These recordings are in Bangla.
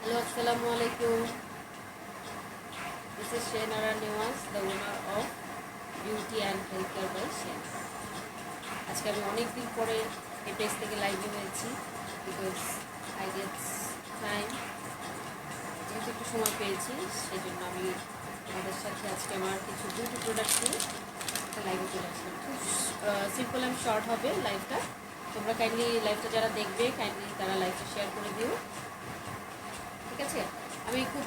Hello, Assalamu alaikum. This is Shainara Niwas, the owner of Beauty and Healthcare by Shain. আজকে আমি অনেক দিন পরে এই পেজ থেকে লাইভে হয়েছি বিকজ আই গেট টাইম, যেহেতু একটু সময় পেয়েছি সেই জন্য আমি তোমাদের সাথে আজকে আমার কিছু বিউটি প্রোডাক্ট নিয়ে একটা লাইভে চলে আসলাম। খুব সিম্পল অ্যান্ড শর্ট হবে লাইভটা। তোমরা কাইন্ডলি লাইভটা যারা দেখবে কাইন্ডলি তারা লাইভটা শেয়ার করে দিও, ঠিক আছে? আমি খুব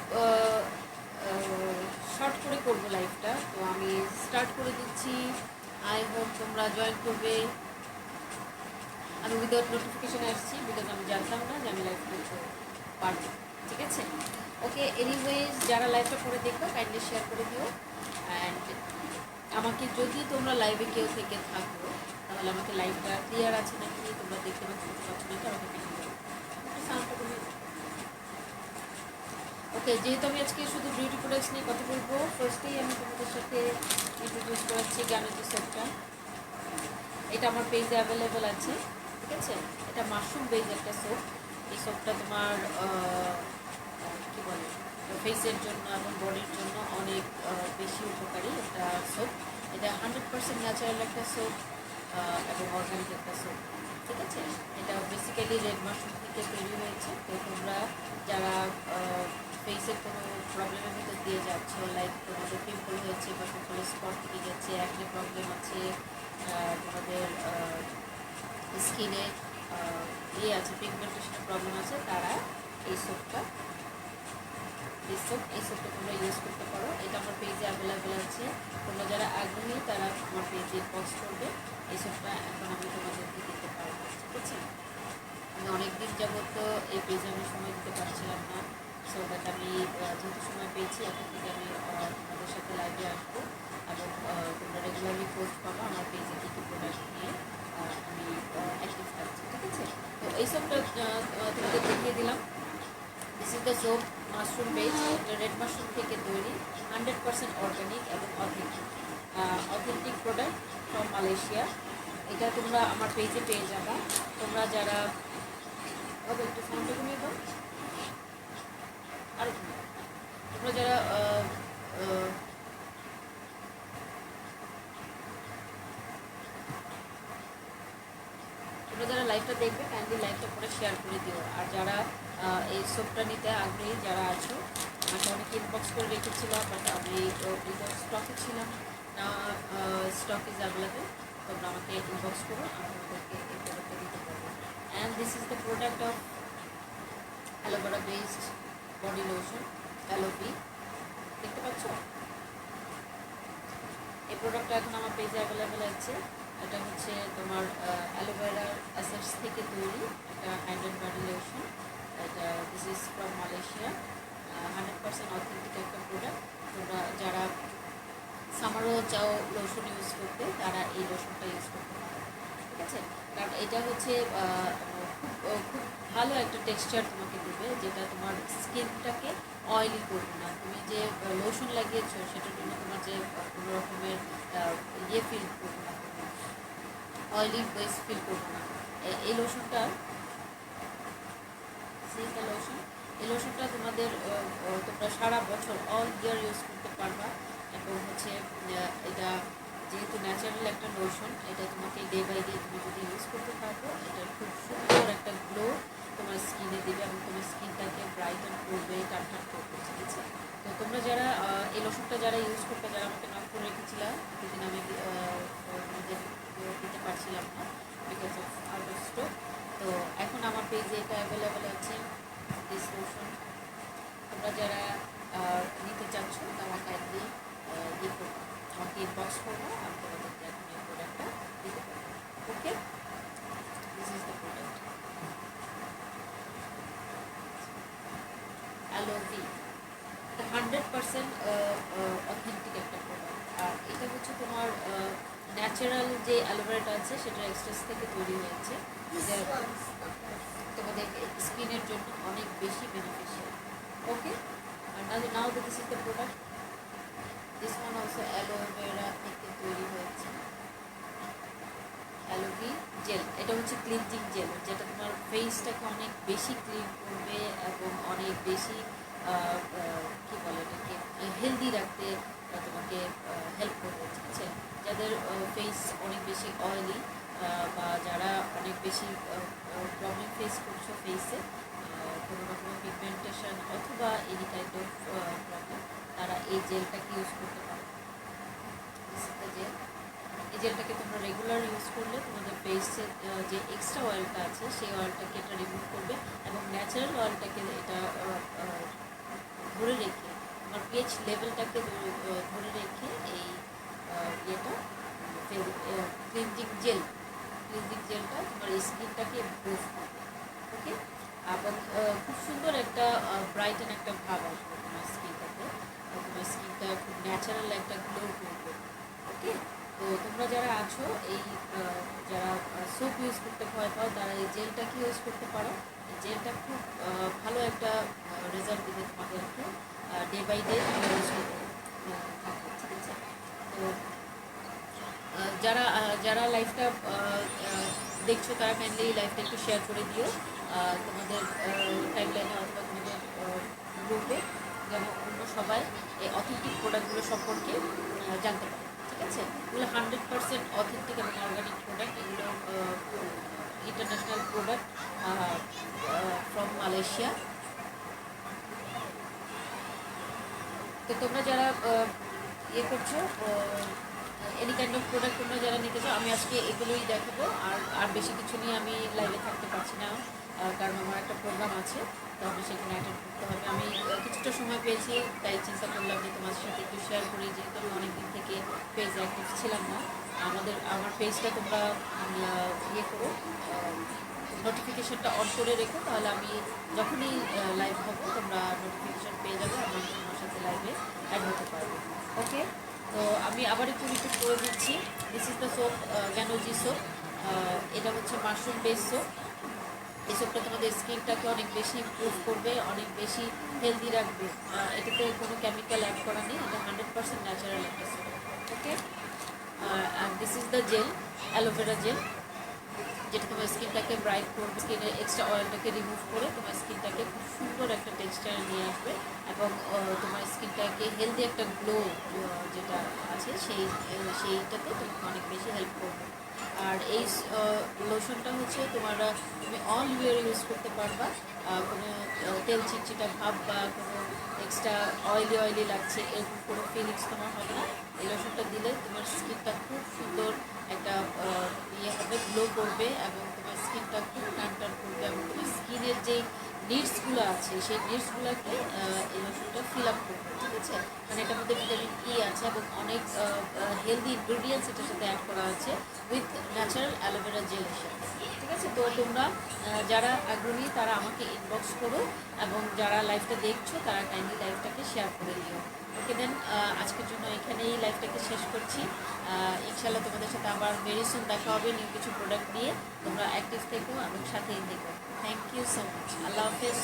শর্ট করে করবো লাইভটা, তো আমি স্টার্ট করে দিচ্ছি। আই হোপ তোমরা জয়েন করবে। আমি উইদাউট নোটিফিকেশান আসছি বিকজ আমি জানতাম না যে আমি লাইভ করতে পারবো, ঠিক আছে? ওকে, এনিওয়েজ যারা লাইভটা করে দেখো কাইন্ডলি শেয়ার করে দিও। অ্যান্ড আমাকে যদি তোমরা লাইভে কেউ থেকে থাকো তাহলে আমাকে লাইভটা ক্লিয়ার আছে নাকি, তোমরা দেখতে পাচ্ছ নাকি আমাকে দেখে দেবো। সাউন্ডটা কমিয়ে। ওকে, যেহেতু আমি আজকে শুধু বিউটি প্রোডাক্টস নিয়ে কথা বলবো, ফার্স্টেই আমি তোমাদের সাথে ইন্ট্রোডিউস করাচ্ছি গানেটি সোপটা। এটা আমার পেজে অ্যাভেলেবেল আছে, ঠিক আছে? এটা মাশরুম বেজ একটা সোপ। এই সোপটা তোমার কী বলে ফেসের জন্য এবং বডির জন্য অনেক বেশি উপকারী একটা সোপ। এটা 100% ন্যাচারাল একটা সোপ এবং অর্গানিক একটা সোপ, ঠিক আছে? এটা বেসিক্যালি রেড মাশরুম থেকে তৈরি হয়েছে। তো তোমরা যারা ফেসের কোনো প্রবলেমের ভিতর দিয়ে যাচ্ছ, লাইক তোমাদের পিম্পল হয়েছে বা পিম্পল স্পট থেকে গেছে, অ্যাকনে প্রবলেম আছে, তোমাদের স্কিনে আছে পিগমেন্টেশনের প্রবলেম আছে, তারা এই সোপটা তোমরা ইউজ করতে পারো। এটা আমার পেজে অ্যাভেলেবেল আছে। তোমরা যারা আগ্রহী তারা আমার পেজে ইনবক্স করবে। এই সোপটা এখন আমি তোমাদেরকে দিতে পারবো, ঠিক আছে? আমি অনেক দিন যাবত তো এই পেজে আমি সময় দিতে পারছিলাম না, সো দ্যাট আমি যেহেতু সময় পেয়েছি এখন থেকে আমি তোমাদের সাথে লাইভে আসবো এবং তোমরা রেগুলারলি পোস্ট পাবো আমার পেজে কী কী প্রোডাক্ট নিয়ে আমি অ্যাক্টিভ থাকছি, ঠিক আছে? তো এই সোপটা তোমাদের দেখিয়ে দিলাম। This is the soap mushroom base. এটা রেড মাশরুম থেকে তৈরি, 100% অর্গানিক এবং অথেন্টিক প্রোডাক্ট ফ্রম মালয়েশিয়া। এটা তোমরা আমার পেজে পেয়ে যাবা। তোমরা যারা একটু সাউন্ডটা কমিয়ে দাও, আর তোমরা যারা লাইভটা দেখবে কাইন্ডলি লাইভটা করে শেয়ার করে দিও। আর যারা এই সোপটা নিতে আগ্রহী যারা আছো, আমাকে অনেকে ইনবক্স করে রেখেছিল, বাট আমি স্টকে ছিলাম না। স্টক ইজ অ্যাভেলেবেল, তোমরা আমাকে ইনবক্স করো, আমি তোমাদেরকে এই প্রোডাক্টটা দিতে পারবো। And this is the product of aloe vera based body lotion অ্যালোভি। দেখতে পাচ্ছ এই প্রোডাক্টটা এখন আমার পেজে অ্যাভেলেবেল আছে। এটা হচ্ছে তোমার অ্যালোভেরা অ্যাসেটস থেকে তৈরি একটা হ্যান্ড অ্যান্ড বডি লোশন। এটা this is from Malaysia, 100% authentic একটা প্রোডাক্ট। তোমরা যারা সামারও চাও লোশন ইউজ করতে তারা এই লোশনটা ইউজ করতে পারো, ঠিক আছে? কারণ এটা হচ্ছে খুব ভালো একটা টেক্সচার তোমাকে দেবে, যেটা তোমার স্কিনটাকে অয়েলি করবে না। তুমি যে লোশন লাগিয়েছো সেটার জন্য তোমার যে কোনো রকমের ফিল করবে না, অয়েলি বেস ফিল করবে না। এই লোশনটা এই লোশনটা তোমাদের তোমরা সারা বছর অল ইয়ার ইউজ করতে পারবা। এবং হচ্ছে এটা যেহেতু ন্যাচারাল একটা লোশন, এটা তোমাকে ডে বাই ডে তুমি যদি ইউজ করতে পারবো, এটা খুব সুন্দর একটা গ্লো তোমার স্কিনে দেবে এবং তোমার স্কিনটাকে ব্রাইটন করবে, টানটান করবে, ঠিক আছে? তো তোমরা যারা এই লোশনটা যারা ইউজ করতে, যারা আমাকে নক করে রেখেছিলাম সেদিন, আমি তোমাদের দিতে পারছিলাম না because of out of stock. তো এখন আমার পেজে এটা অ্যাভেলেবেল আছে দিস লোশন। তোমরা যারা নিতে চাচ্ছ তারা কাইন্ডলি আমাকে ইনবক্স করবো, আমি তোমাদেরকে এখন এই প্রোডাক্টটা দিতে পারবো। ওকে, দিস ইজ দ্য প্রোডাক্ট অ্যালোভি। এটা 100% অথেন্টিক একটা প্রোডাক্ট। আর এটা হচ্ছে তোমার ন্যাচারাল যে অ্যালোভেরাটা আছে সেটা এক্সট্রেস থেকে তৈরি হয়েছে, যেটা তোমাদের স্কিনের জন্য অনেক বেশি বেনিফিশিয়াল। ওকে, আর now this is the product. This one also aloe vera থেকে তৈরি হয়েছে, অ্যালোভি জেল। এটা হচ্ছে ক্লিনজিং জেল, যেটা তোমার ফেসটাকে অনেক বেশি ক্লিন করবে এবং অনেক বেশি কী বলে এটাকে হেলদি রাখতে তোমাকে হেল্প করবে, ঠিক আছে। যাদের ফেস অনেক বেশি অয়েলি বা যারা অনেক বেশি প্রবলেম ফেস করছো ফেসে, কোনো রকমের পিগমেন্টেশন অথবা এনি কাইন্ড অফ প্রবলেম, তারা এই জেলটাকে ইউজ করতে পারো। জেল, এই জেলটাকে তোমরা রেগুলার ইউজ করলে তোমাদের ফেসের যে এক্সট্রা অয়েলটা আছে সেই অয়েলটাকে এটা রিমুভ করবে এবং ন্যাচারাল অয়েলটাকে এটা ধরে রেখে তোমার পিএইচ লেভেলটাকে ধরে রেখে এই ইয়েটা ক্লিনজিং জেলটা তোমার স্কিনটাকে ইমপ্রুভ করবে। ওকে, এবং খুব সুন্দর একটা ব্রাইটেন একটা ভাব আসবে তোমার স্কিনটাতে, তোমার স্কিনটা খুব ন্যাচারাল একটা গ্লো করবে। ওকে, তো তোমরা যারা আছো এই যারা সোপ ইউজ করতে ভয় পাও তারা এই জেলটাকে ইউজ করতে পারো। এই জেলটা খুব ভালো একটা রেজাল্ট দেবে তোমাদেরকে, ডে বাই ডে ইউজ করতে থাকবে, ঠিক আছে। তো যারা যারা লাইফটা দেখছো তারা কাইন্ডলি এই লাইফটা একটু শেয়ার করে দিও তোমাদের টাইমলাইনে অথবা তোমাদের গ্রুপে, যেন অন্য সবাই এই অথেন্টিক প্রোডাক্টগুলো সম্পর্কে জানতে পারে, ঠিক আছে। এগুলো 100% অথেন্টিক এবং অর্গানিক প্রোডাক্ট, এগুলো ইন্টারন্যাশনাল প্রোডাক্ট ফ্রম মালয়েশিয়া। তো তোমরা যারা ইয়ে করছো এনি কাইন্ড অফ প্রোডাক্ট তোমরা যারা নিতে চাও, আমি আজকে এগুলোই দেখাবো, আর বেশি কিছু নিয়ে আমি লাইভে থাকতে পারছি না, কারণ আমার একটা প্রোগ্রাম আছে, তো আমি সেখানে অ্যাটেন্ড করতে হবে। আমি কিছুটা সময় পেয়েছি, তাই চিন্তা করলাম যে তোমার সাথে একটু শেয়ার করি, যেহেতু আমি অনেকদিন থেকে পেজে অ্যাক্টিভ ছিলাম না। আমার পেজটা তোমরা ইয়ে করো, নোটিফিকেশানটা অন করে রেখো, তাহলে আমি যখনই লাইভ হবো তোমরা নোটিফিকেশান পেয়ে যাবে, আমি তোমার সাথে লাইভে অ্যাড হতে পারবো। ওকে, তো আমি আবার একটু রিপিট করে দিচ্ছি। This is the soap, Ganozhi soap. এটা হচ্ছে মাশরুম বেস সোপ। এই সোপটা তোমাদের স্কিনটাকে অনেক বেশি ইমপ্রুভ করবে, অনেক বেশি হেলদি রাখবে। এটাতে কোনো কেমিক্যাল অ্যাড করা নেই, এটা 100% ন্যাচারাল একটা soap. Okay, and this is the gel, aloe vera gel, যেটা তোমার স্কিনটাকে ব্রাইট করবে, স্কিনের এক্সট্রা অয়েলটাকে রিমুভ করে তোমার স্কিনটাকে খুব সুন্দর একটা টেক্সচার নিয়ে আসবে এবং তোমার স্কিনটাকে হেলদি একটা গ্লো যেটা আছে সেইটাতে তোমাকে অনেক বেশি হেল্প করবে। আর এই লোশনটা হচ্ছে তুমি অল ইয়ার ইউজ করতে পারবা, কোনো তেল চিটচিটা ভাব বা কোনো এক্সট্রা অয়েলি লাগছে এরকম কোনো ফিলিংস তোমার হবে না। এই লোশনটা দিলে তোমার স্কিনটা খুব সুন্দর একটা ইয়ে হবে, গ্লো করবে এবং তোমার স্কিনটা খুব টান করবে এবং তোমার স্কিনের যেই নিডসগুলো আছে সেই নিডসগুলোকে এই লোশনটা ফিল আপ করবে, ঠিক আছে। মানে এটার মধ্যে ভিটামিন ই আছে এবং অনেক হেলদি ইনগ্রিডিয়েন্টস এটার সাথে অ্যাড করা আছে উইথ ন্যাচারাল অ্যালোভেরা জেলের সাথে, ঠিক আছে। তো তোমরা যারা আগ্রহী তারা আমাকে ইনবক্স করো এবং যারা লাইভটা দেখছো তারা কাইন্ডলি লাইভটাকে শেয়ার করে দিও। ওকে, দেন আজকের জন্য এখানেই লাইভটাকে শেষ করছি। ইনশাল্লাহ তোমাদের সাথে আবার ভেরি সুন দেখা হবে নিউ কিছু প্রোডাক্ট নিয়ে। তোমরা অ্যাক্টিভ থেকো এবং সাথেই থেকো। Thank you so much. আল্লাহ হাফেজ।